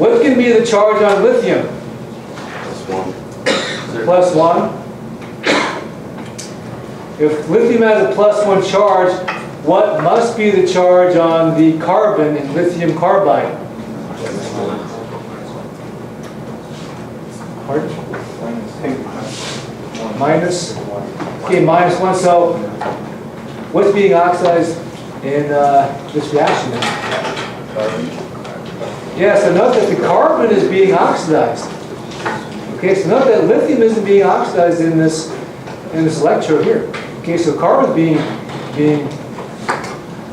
What's going to be the charge on lithium? Plus 1. If lithium has a plus 1 charge, what must be the charge on the carbon in lithium carbide? Pardon? Minus. Okay, minus 1. So what's being oxidized in this reaction? Yeah, so note that the carbon is being oxidized. Okay, so note that lithium isn't being oxidized in this electrode here. Okay, so carbon is being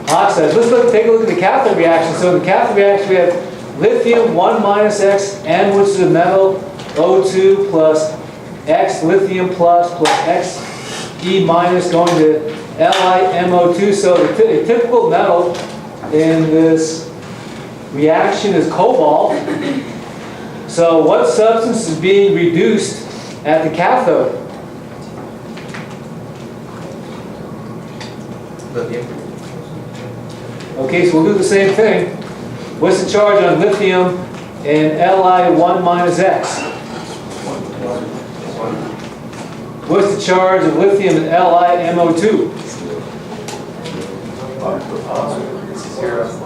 oxidized. Let's take a look at the cathode reaction. So in the cathode reaction we have lithium 1 minus X, N, which is a metal, O2 plus X lithium plus X E minus going to LiMO2. So the typical metal in this reaction is cobalt. So what substance is being reduced at the cathode? Lithium. Okay, so we'll do the same thing. What's the charge on lithium in Li1 minus X? What's the charge of lithium in LiMO2? 0.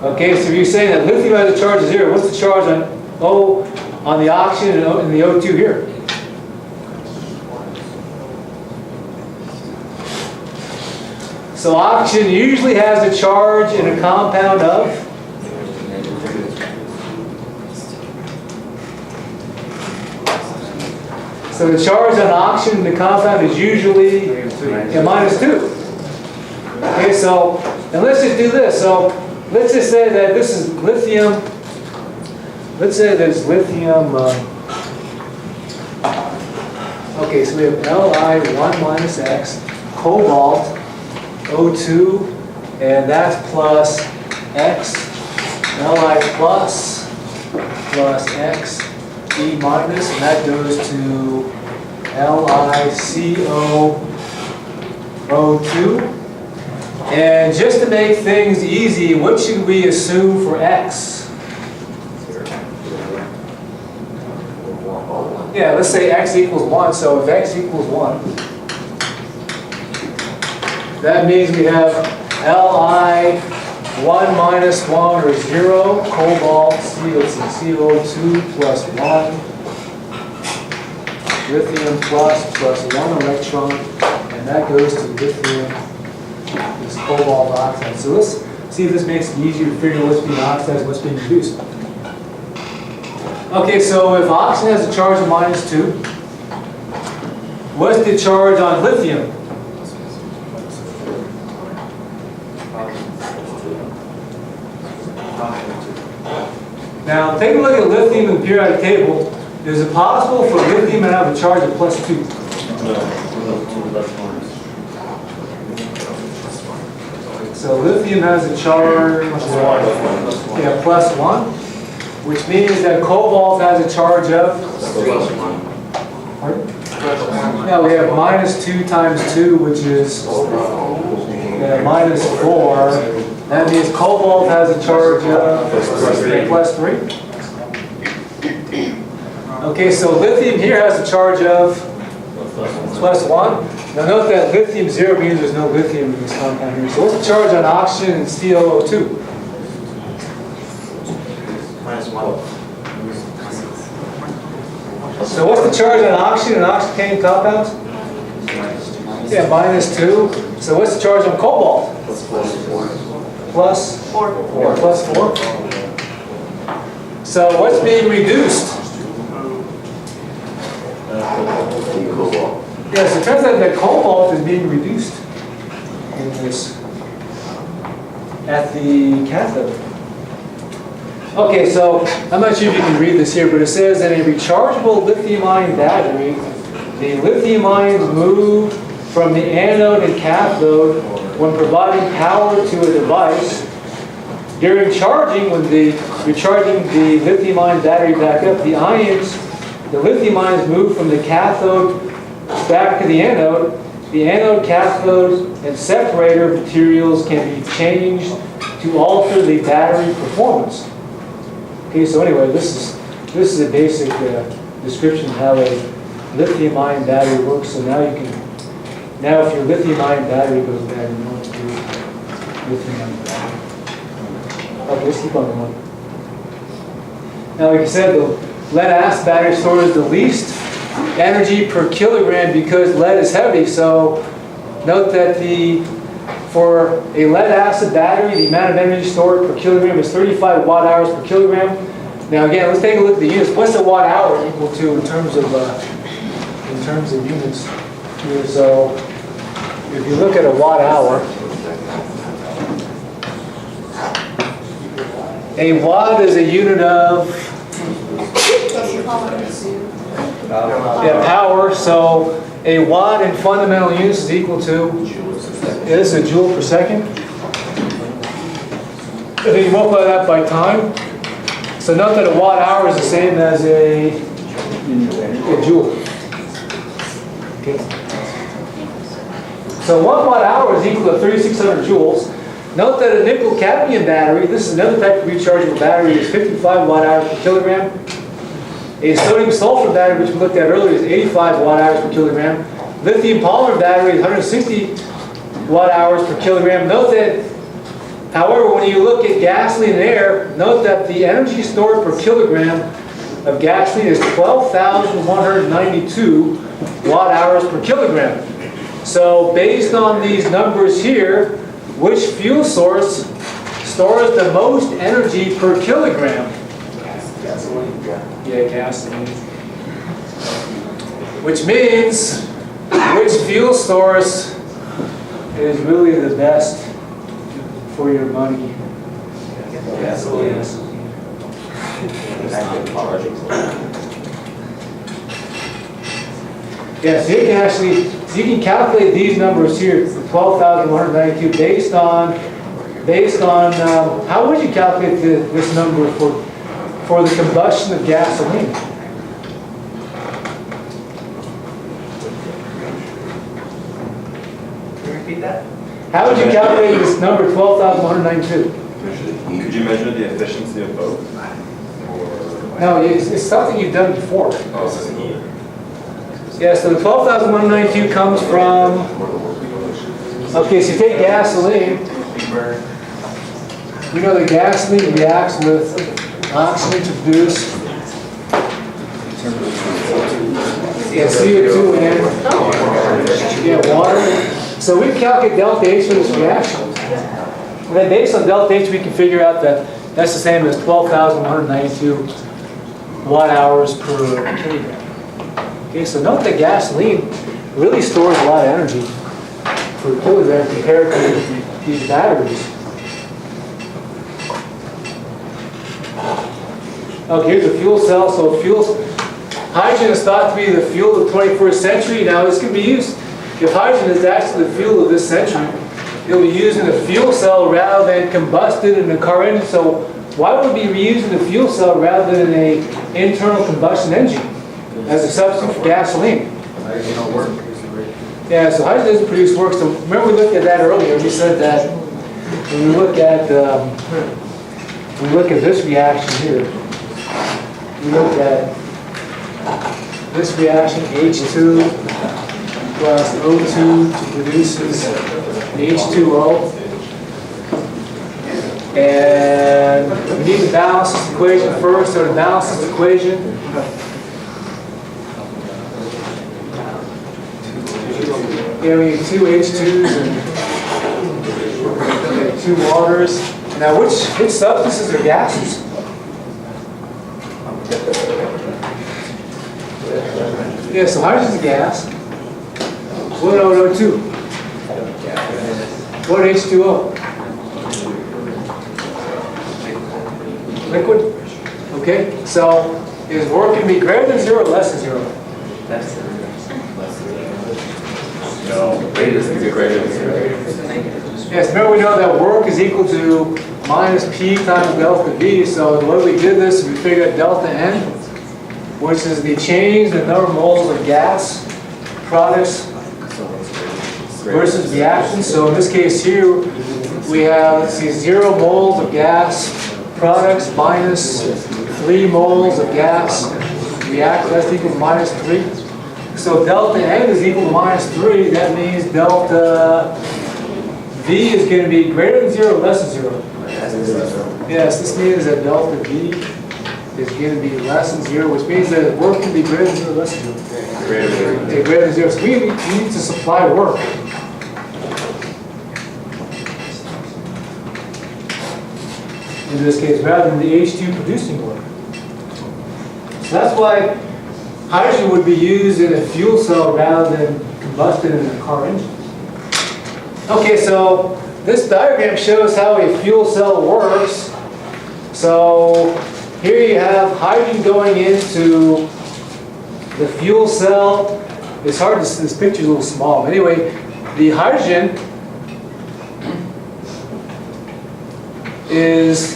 Okay, so you're saying that lithium has a charge of 0. What's the charge on O on the oxygen and the O2 here? So oxygen usually has a charge in a compound of? So the charge on oxygen in the compound is usually minus 2. Okay, so, and let's just do this. So let's just say that this is lithium. Let's say there's lithium. Okay, so we have Li1 minus X, cobalt, O2, and that's plus X, Li plus X, E minus, and that goes to LiCO2. And just to make things easy, what should we assume for X? Yeah, let's say X equals 1. So if X equals 1, that means we have Li1 minus 1 or 0, cobalt, CO2 plus 1, lithium plus 1 electron, and that goes to lithium, this cobalt oxide. So let's see if this makes it easier to figure out what's being oxidized and what's being reduced. Okay, so if oxygen has a charge of minus 2, what's the charge on lithium? Now, take a look at lithium in the periodic table. Is it possible for lithium to have a charge of plus 2? So lithium has a charge plus 1, which means that cobalt has a charge of? Pardon? Yeah, we have minus 2 times 2, which is minus 4. That means cobalt has a charge of plus 3. Okay, so lithium here has a charge of plus 1. Now note that lithium 0 means there's no lithium in this compound here. So what's the charge on oxygen and COO2? Minus 1. So what's the charge on oxygen and oxygen compounds? Yeah, minus 2. So what's the charge on cobalt? Plus 4. Yeah, plus 4. So what's being reduced? Yes, it turns out that cobalt is being reduced in this at the cathode. Okay, so I'm not sure if you can read this here, but it says that in a rechargeable lithium-ion battery, the lithium ions move from the anode and cathode when providing power to a device. During charging, when you're charging the lithium-ion battery back up, the lithium ions move from the cathode back to the anode. The anode, cathode, and separator materials can be changed to alter the battery performance. Okay, so anyway, this is a basic description of how a lithium-ion battery works. So now if your lithium-ion battery goes bad, you know what to do with lithium-ion battery. Okay, let's keep on going. Now, like I said, the lead-acid battery stores the least energy per kilogram because lead is heavy. So note that for a lead-acid battery, the amount of energy stored per kilogram is 35 watt-hours per kilogram. Now again, let's take a look at the units. What's a watt-hour equal to in terms of units here? So if you look at a watt-hour, a watt is a unit of power. So a watt in fundamental units is equal to, this is a joule per second. And then you multiply that by time. So note that a watt hour is the same as a joule. Okay. So 1 watt hour is equal to 3,600 joules. Note that a nickel cadmium battery, this is another type of rechargeable battery, is 55 watt hours per kilogram. A sodium sulfur battery, which we looked at earlier, is 85 watt hours per kilogram. Lithium polymer battery is 160 watt hours per kilogram. Note that, however, when you look at gasoline and air, note that the energy stored per kilogram of gasoline is 12,192 watt hours per kilogram. So based on these numbers here, which fuel source stores the most energy per kilogram? Gasoline. Yeah, gasoline. Which means, which fuel source is really the best for your money? Gasoline. Yeah, so you can calculate these numbers here, 12,192, based on how would you calculate this number for the combustion of gasoline? Can you repeat that? How would you calculate this number, 12,192? Could you measure the efficiency of both? No, it's something you've done before. Oh, so it's an E. Yeah, so the 12,192 comes from, okay, so you take gasoline. We know that gasoline reacts with oxygen to produce CO2 and water. So we calculate delta H for this reaction. And then based on delta H, we can figure out that that's the same as 12,192 watt hours per kilogram. Okay, so note that gasoline really stores a lot of energy per kilogram compared to these batteries. Okay, here's a fuel cell. So hydrogen is thought to be the fuel of the 21st century. Now this can be used, if hydrogen is actually the fuel of this century, it'll be used in a fuel cell rather than combusted in a car engine. So why would we be using a fuel cell rather than an internal combustion engine as a substitute for gasoline? Yeah, so hydrogen doesn't produce work. So remember we looked at that earlier. We said that when we look at this reaction here, we look at this reaction, H2 plus O2 produces H2O. And we need to balance this equation first. So to balance this equation, we need 2 H2s and 2 waters. Now which substances are gases? Yeah, so hydrogen's a gas. What O2? What H2O? Liquid? Okay, so is work going to be greater than 0 or less than 0? No, greater than 0. Yes, remember we know that work is equal to minus P times delta V. So the way we did this, we figured out delta N, which is the change in the number of moles of gas products versus reactions. So in this case here, we have, let's see, 0 moles of gas products minus 3 moles of gas react, that's equal to -3. So delta N is equal to -3. That means delta V is going to be greater than 0 or less than 0. Yes, this means that delta V is going to be less than 0, which means that work can be greater than 0 or less than 0. Okay, greater than 0. So we need to supply work. In this case, rather than the H2 producing work. So that's why hydrogen would be used in a fuel cell rather than combusted in a car engine. Okay, so this diagram shows how a fuel cell works. So here you have hydrogen going into the fuel cell. It's hard to see, this picture's a little small. Anyway, the hydrogen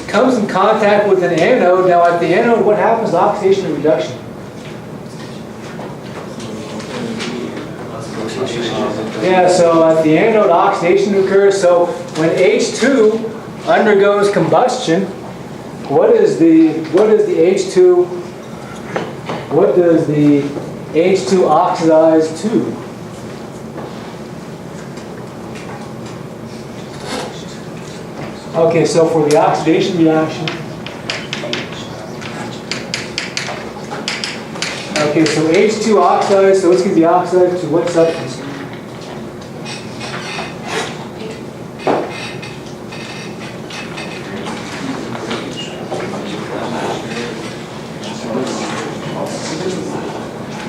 comes in contact with an anode. Now at the anode, what happens to oxidation and reduction? Yeah, so at the anode, oxidation occurs. So when H2 undergoes combustion, what does the H2 oxidize to? Okay, so for the oxidation reaction, okay, so H2 oxidized, so it's going to be oxidized to what substance?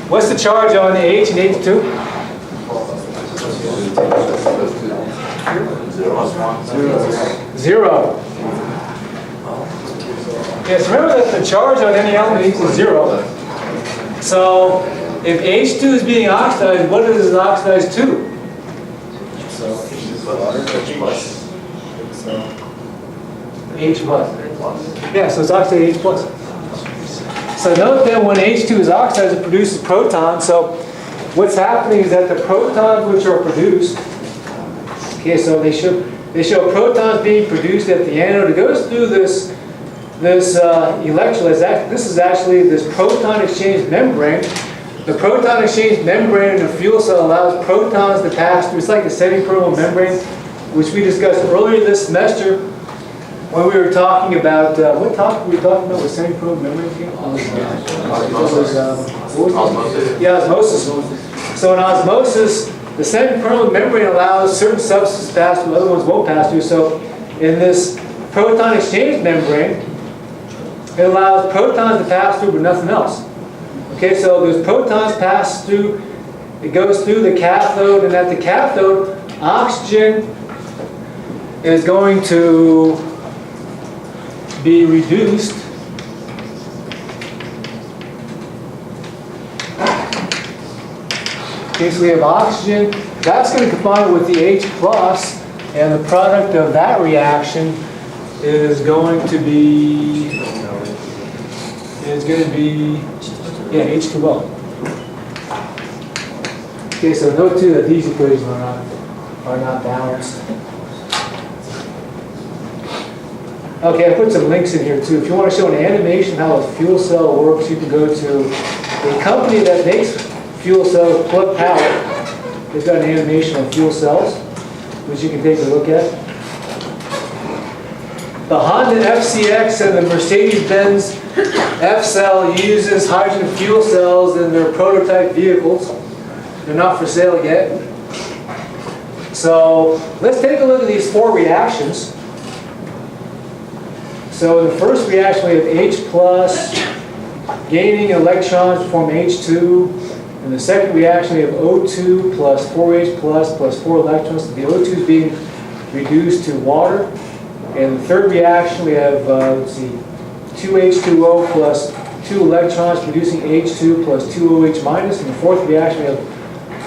What's the charge on H and H2? 0. Yes, remember that the charge on any element equals 0. So if H2 is being oxidized, what is it oxidized to? H what? Yeah, so it's oxidized H plus. So note that when H2 is oxidized, it produces protons. So what's happening is that the protons which are produced, okay, so they show protons being produced at the anode. It goes through this electrolyte. This is actually this proton exchange membrane. The proton exchange membrane in a fuel cell allows protons to pass through. It's like a semi-permeable membrane, which we discussed earlier this semester when we were talking about, what topic were we talking about with semi-permeable membrane? Osmosis. Yeah, osmosis. So in osmosis, the semi-permeable membrane allows certain substances to pass through, other ones won't pass through. So in this proton exchange membrane, it allows protons to pass through but nothing else. Okay, so those protons pass through, it goes through the cathode, and at the cathode, oxygen is going to be reduced okay, so we have oxygen, that's going to combine with the H plus, and the product of that reaction is going to be H2O. Okay, so note too that these equations are not balanced. Okay, I put some links in here too. If you want to show an animation how a fuel cell works, you can go to a company that makes fuel cells, Plug Power. They've got an animation on fuel cells, which you can take a look at. The Honda FCX and the Mercedes-Benz F-Cell uses hydrogen fuel cells in their prototype vehicles. They're not for sale yet. So let's take a look at these 4 reactions. So in the first reaction we have H plus gaining electrons to form H2. In the second reaction we have O2 plus 4H plus 4 electrons. So the O2 is being reduced to water. And the third reaction we have, 2H2O plus 2 electrons producing H2 plus 2OH minus. In the fourth reaction we have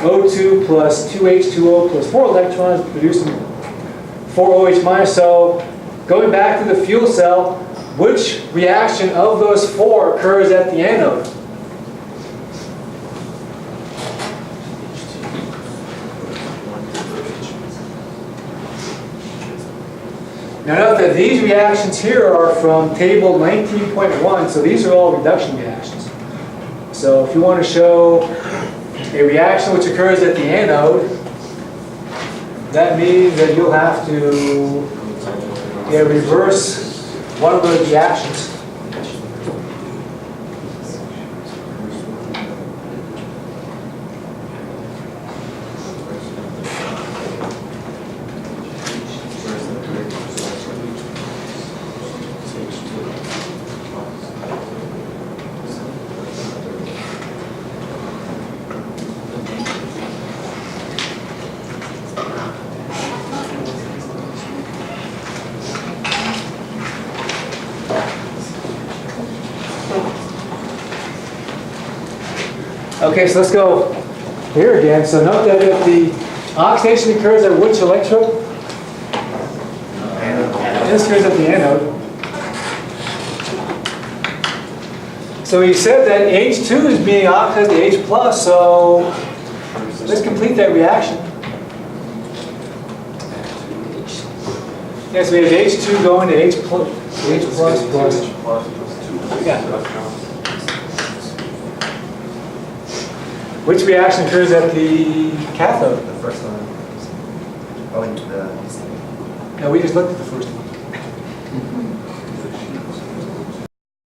O2 plus 2H2O plus 4 electrons producing 4OH minus. So going back to the fuel cell, which reaction of those 4 occurs at the anode? Now note that these reactions here are from table 19.1, so these are all reduction reactions. So if you want to show a reaction which occurs at the anode, that means that you'll have to reverse one of those reactions. Okay, so let's go here again. So note that if the oxidation occurs at which electrode? This occurs at the anode. So we said that H2 is being oxidized to H plus, so let's complete that reaction. Yeah, so we have H2 going to H plus plus. Yeah. Which reaction occurs at the cathode? The first one. Oh, the. No, we just looked at the first one.